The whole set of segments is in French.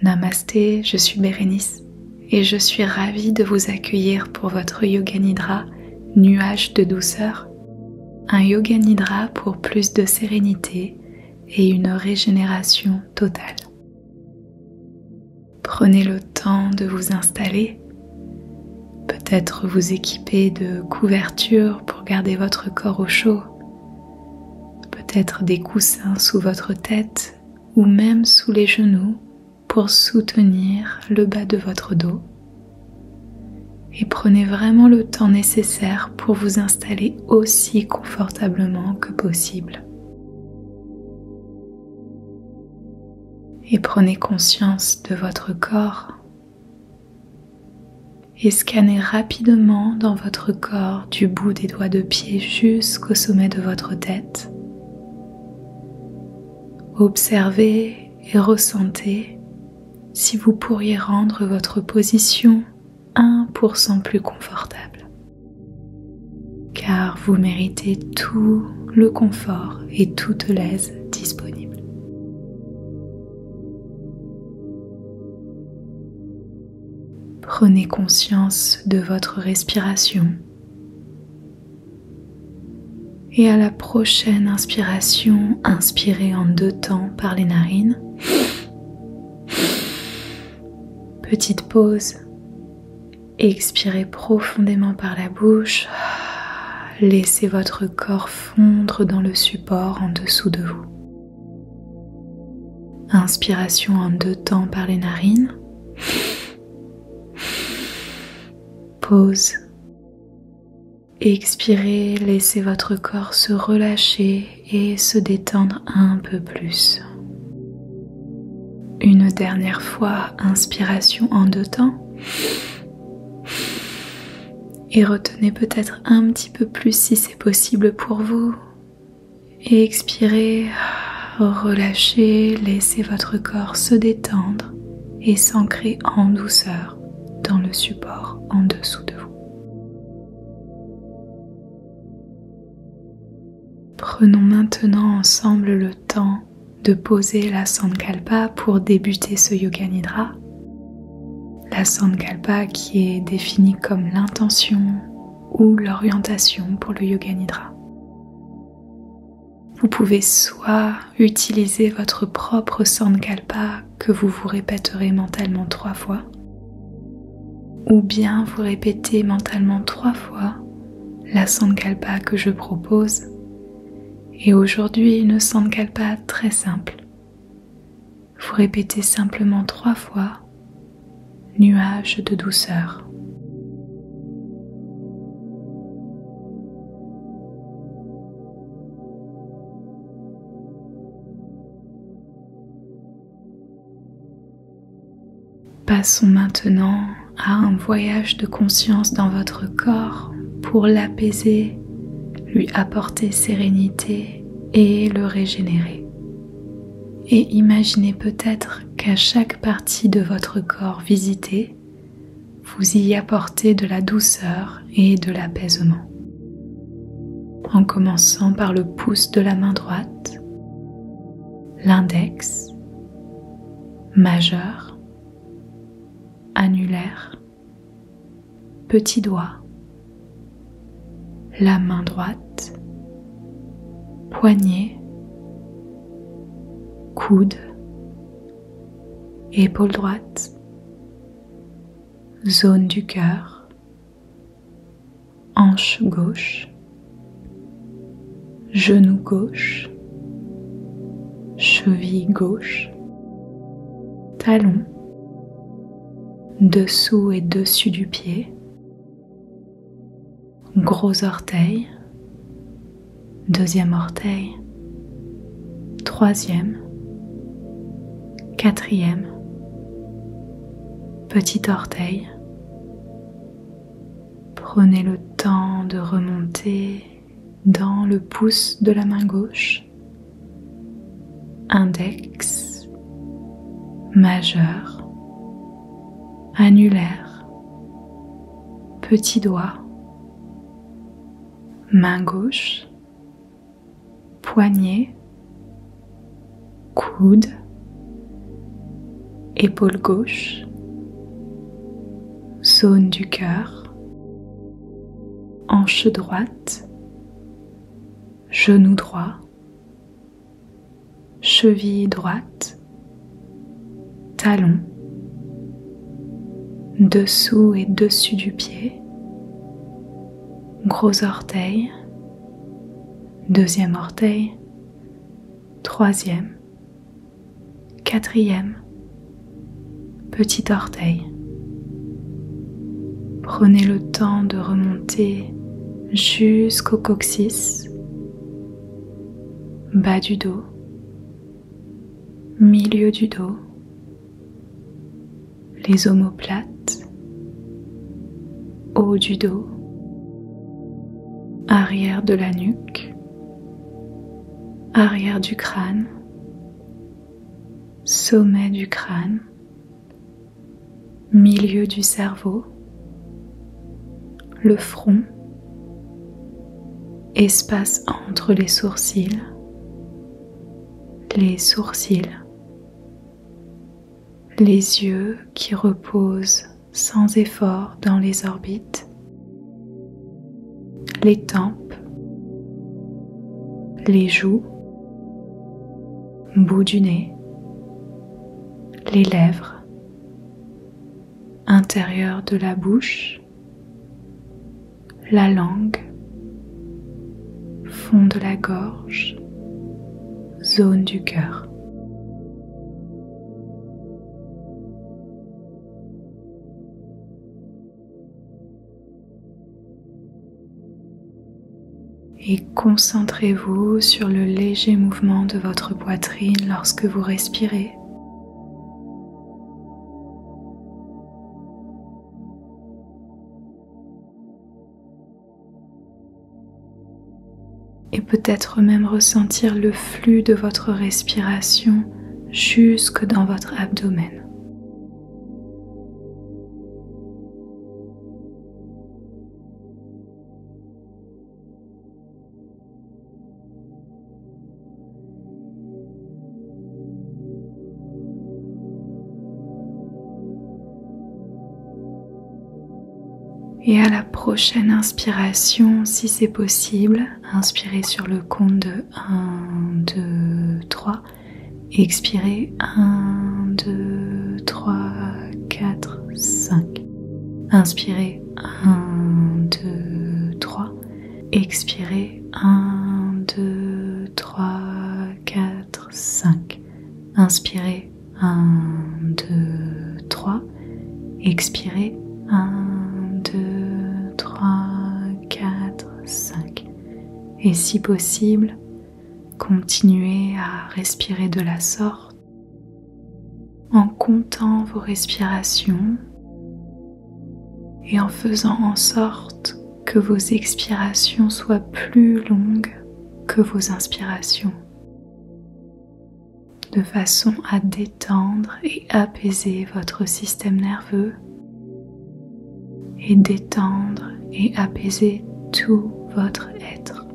Namasté, je suis Bérénice et je suis ravie de vous accueillir pour votre Yoga Nidra, nuage de douceur. Un Yoga Nidra pour plus de sérénité et une régénération totale. Prenez le temps de vous installer, peut-être vous équiper de couvertures pour garder votre corps au chaud, peut-être des coussins sous votre tête ou même sous les genoux pour soutenir le bas de votre dos. Et prenez vraiment le temps nécessaire pour vous installer aussi confortablement que possible. Et prenez conscience de votre corps et scannez rapidement dans votre corps du bout des doigts de pied jusqu'au sommet de votre tête. Observez et ressentez si vous pourriez rendre votre position 1% plus confortable. Car vous méritez tout le confort et toute l'aise disponible. Prenez conscience de votre respiration. Et à la prochaine inspiration, inspirez en 2 temps par les narines. Petite pause. Expirez profondément par la bouche. Laissez votre corps fondre dans le support en dessous de vous. Inspiration en 2 temps par les narines. Pause. Expirez, laissez votre corps se relâcher et se détendre un peu plus. Une dernière fois, inspiration en 2 temps. Et retenez peut-être un petit peu plus si c'est possible pour vous. Et expirez, relâchez, laissez votre corps se détendre et s'ancrer en douceur dans le support en dessous de vous. Prenons maintenant ensemble le temps de poser la Sankalpa pour débuter ce Yoga Nidra. La Sankalpa qui est définie comme l'intention ou l'orientation pour le Yoga Nidra. Vous pouvez soit utiliser votre propre Sankalpa que vous vous répéterez mentalement 3 fois, ou bien vous répétez mentalement 3 fois la Sankalpa que je propose. Et aujourd'hui, une Sankalpa très simple. Vous répétez simplement 3 fois nuage de douceur. Passons maintenant à un voyage de conscience dans votre corps pour l'apaiser, lui apporter sérénité et le régénérer. Et imaginez peut-être qu'à chaque partie de votre corps visitée, vous y apportez de la douceur et de l'apaisement. En commençant par le pouce de la main droite, l'index, majeur, annulaire, petit doigt, la main droite, poignet, coude, épaule droite, zone du cœur, hanche gauche, genou gauche, cheville gauche, talon, dessous et dessus du pied, gros orteil, deuxième orteil, troisième, quatrième, petit orteil. Prenez le temps de remonter dans le pouce de la main gauche, index, majeur, annulaire, petit doigt, main gauche, poignet, coude, épaule gauche, zone du cœur, hanche droite, genou droit, cheville droite, talon, dessous et dessus du pied, gros orteil, deuxième orteil, troisième, quatrième, petit orteil. Prenez le temps de remonter jusqu'au coccyx, bas du dos, milieu du dos, les omoplates, haut du dos, arrière de la nuque, arrière du crâne, sommet du crâne, milieu du cerveau, le front, espace entre les sourcils, les yeux qui reposent sans effort dans les orbites, les tempes, les joues, bout du nez, les lèvres, intérieur de la bouche, la langue, fond de la gorge, zone du cœur. Et concentrez-vous sur le léger mouvement de votre poitrine lorsque vous respirez. Et peut-être même ressentir le flux de votre respiration jusque dans votre abdomen. Et à la prochaine inspiration, si c'est possible, inspirez sur le compte de 1, 2, 3. Expirez 1, 2, 3, 4, 5. Inspirez 1, 2, 3. Expirez 1, 2, 3, 4, 5. Inspirez 1, 2, 3. Expirez 1, 2, 3, 4, 5. Et si possible, continuez à respirer de la sorte en comptant vos respirations et en faisant en sorte que vos expirations soient plus longues que vos inspirations, de façon à détendre et apaiser votre système nerveux et détendre et apaiser tout votre être.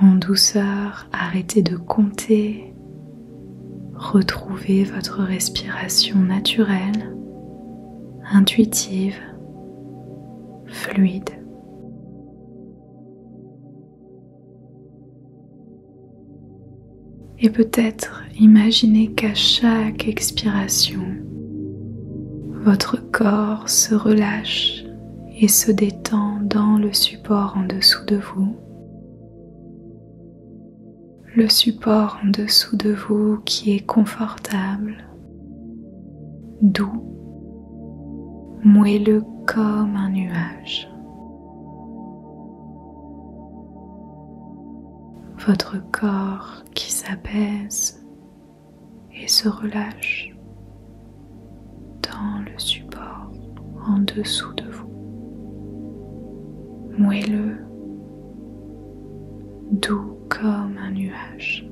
En douceur, arrêtez de compter, retrouvez votre respiration naturelle, intuitive, fluide. Et peut-être imaginez qu'à chaque expiration, Votre corps se relâche et se détend dans le support en dessous de vous. Le support en dessous de vous qui est confortable, doux, moelleux comme un nuage. Votre corps qui s'apaise et se relâche dans le support en dessous de vous. Moelleux, doux comme un nuage.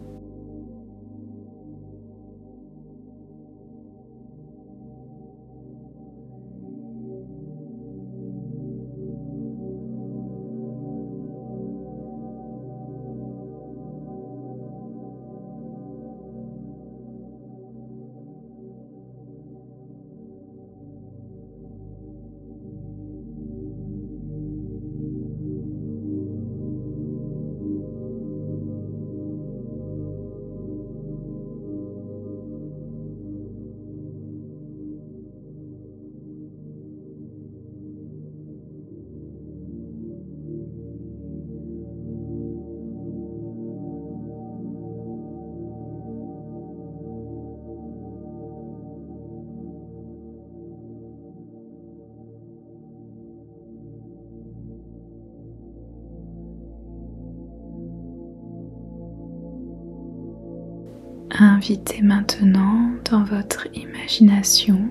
Invitez maintenant dans votre imagination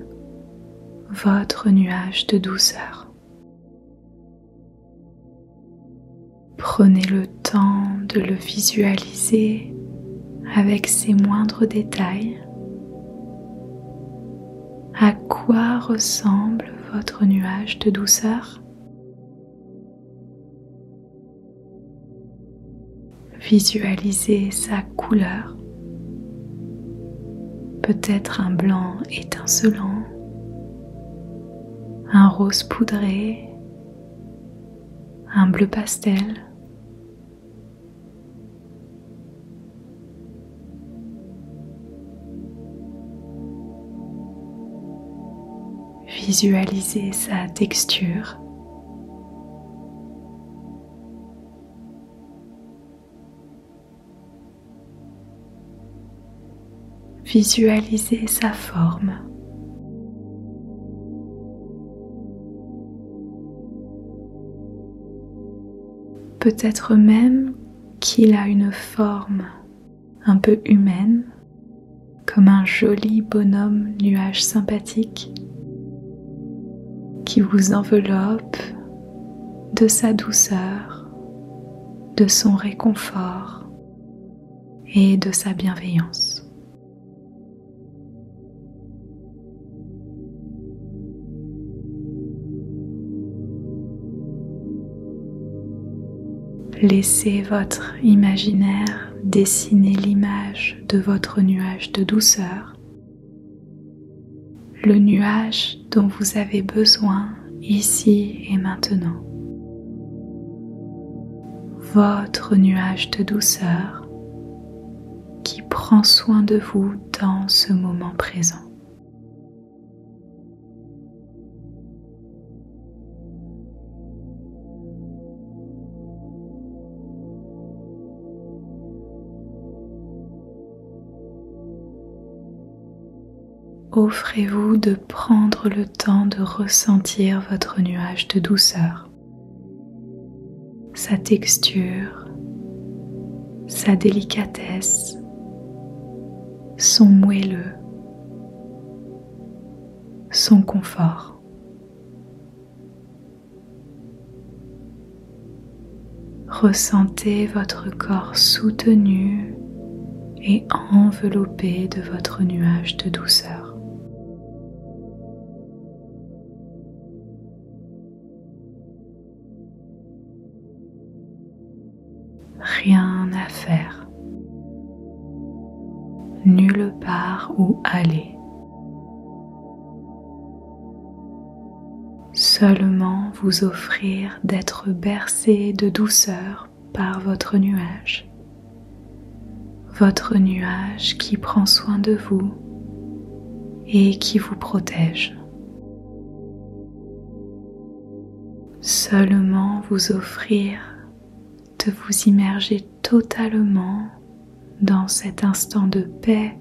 votre nuage de douceur. Prenez le temps de le visualiser avec ses moindres détails. À quoi ressemble votre nuage de douceur? Visualisez sa couleur. Peut-être un blanc étincelant, un rose poudré, un bleu pastel. Visualisez sa texture. Visualisez sa forme. Peut-être même qu'il a une forme un peu humaine, comme un joli bonhomme nuage sympathique qui vous enveloppe de sa douceur, de son réconfort et de sa bienveillance. Laissez votre imaginaire dessiner l'image de votre nuage de douceur, le nuage dont vous avez besoin ici et maintenant. Votre nuage de douceur qui prend soin de vous dans ce moment présent. Offrez-vous de prendre le temps de ressentir votre nuage de douceur, sa texture, sa délicatesse, son moelleux, son confort. Ressentez votre corps soutenu et enveloppé de votre nuage de douceur. Rien à faire, nulle part où aller. Seulement vous offrir d'être bercé de douceur par votre nuage qui prend soin de vous et qui vous protège. Seulement vous offrir de vous immerger totalement dans cet instant de paix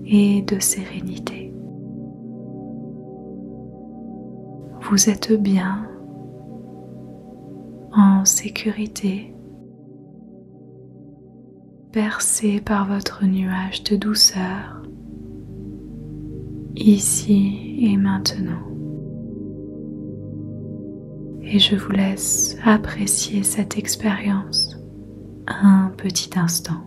et de sérénité. Vous êtes bien, en sécurité, bercé par votre nuage de douceur, ici et maintenant. Et je vous laisse apprécier cette expérience un petit instant.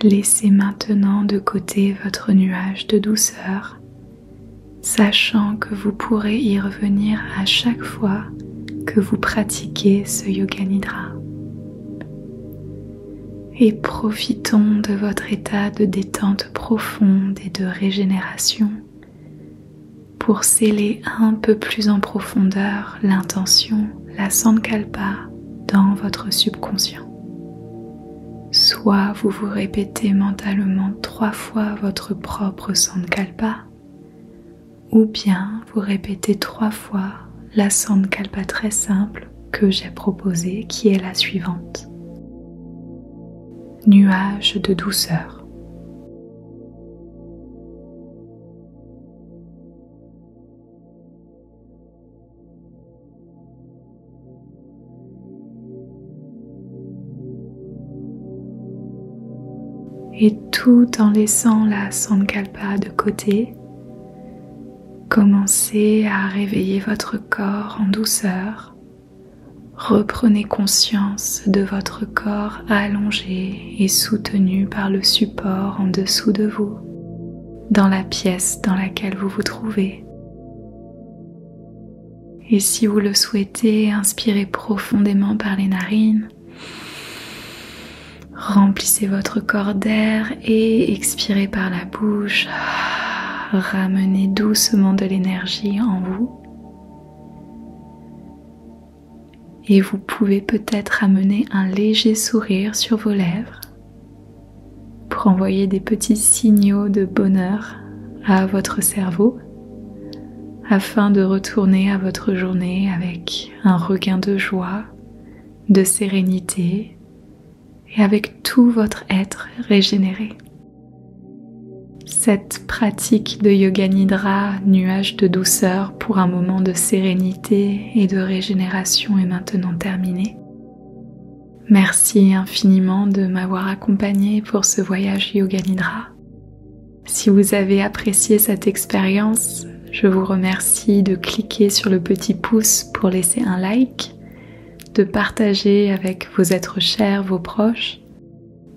Laissez maintenant de côté votre nuage de douceur, sachant que vous pourrez y revenir à chaque fois que vous pratiquez ce Yoga Nidra. Et profitons de votre état de détente profonde et de régénération pour sceller un peu plus en profondeur l'intention, la Sankalpa, dans votre subconscient. Soit vous vous répétez mentalement 3 fois votre propre Sankalpa, ou bien vous répétez 3 fois la Sankalpa très simple que j'ai proposée, qui est la suivante. Nuage de douceur. Et tout en laissant la Sankalpa de côté, commencez à réveiller votre corps en douceur. Reprenez conscience de votre corps allongé et soutenu par le support en dessous de vous, dans la pièce dans laquelle vous vous trouvez. Et si vous le souhaitez, inspirez profondément par les narines. Remplissez votre corps d'air et expirez par la bouche. Ramenez doucement de l'énergie en vous. Et vous pouvez peut-être amener un léger sourire sur vos lèvres pour envoyer des petits signaux de bonheur à votre cerveau afin de retourner à votre journée avec un regain de joie, de sérénité et avec tout votre être régénéré. Cette pratique de Yoga Nidra, nuage de douceur pour un moment de sérénité et de régénération est maintenant terminée. Merci infiniment de m'avoir accompagné pour ce voyage Yoga Nidra. Si vous avez apprécié cette expérience, je vous remercie de cliquer sur le petit pouce pour laisser un like, de partager avec vos êtres chers, vos proches,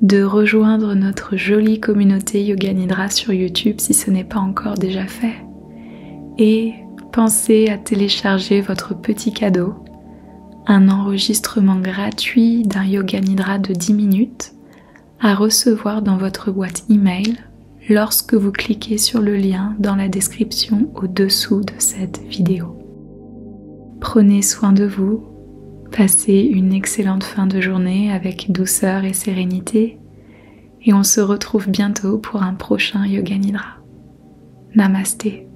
de rejoindre notre jolie communauté Yoga Nidra sur YouTube si ce n'est pas encore déjà fait. Et pensez à télécharger votre petit cadeau, un enregistrement gratuit d'un Yoga Nidra de 10 minutes à recevoir dans votre boîte email lorsque vous cliquez sur le lien dans la description au-dessous de cette vidéo. Prenez soin de vous, passez une excellente fin de journée avec douceur et sérénité et on se retrouve bientôt pour un prochain Yoga Nidra. Namasté.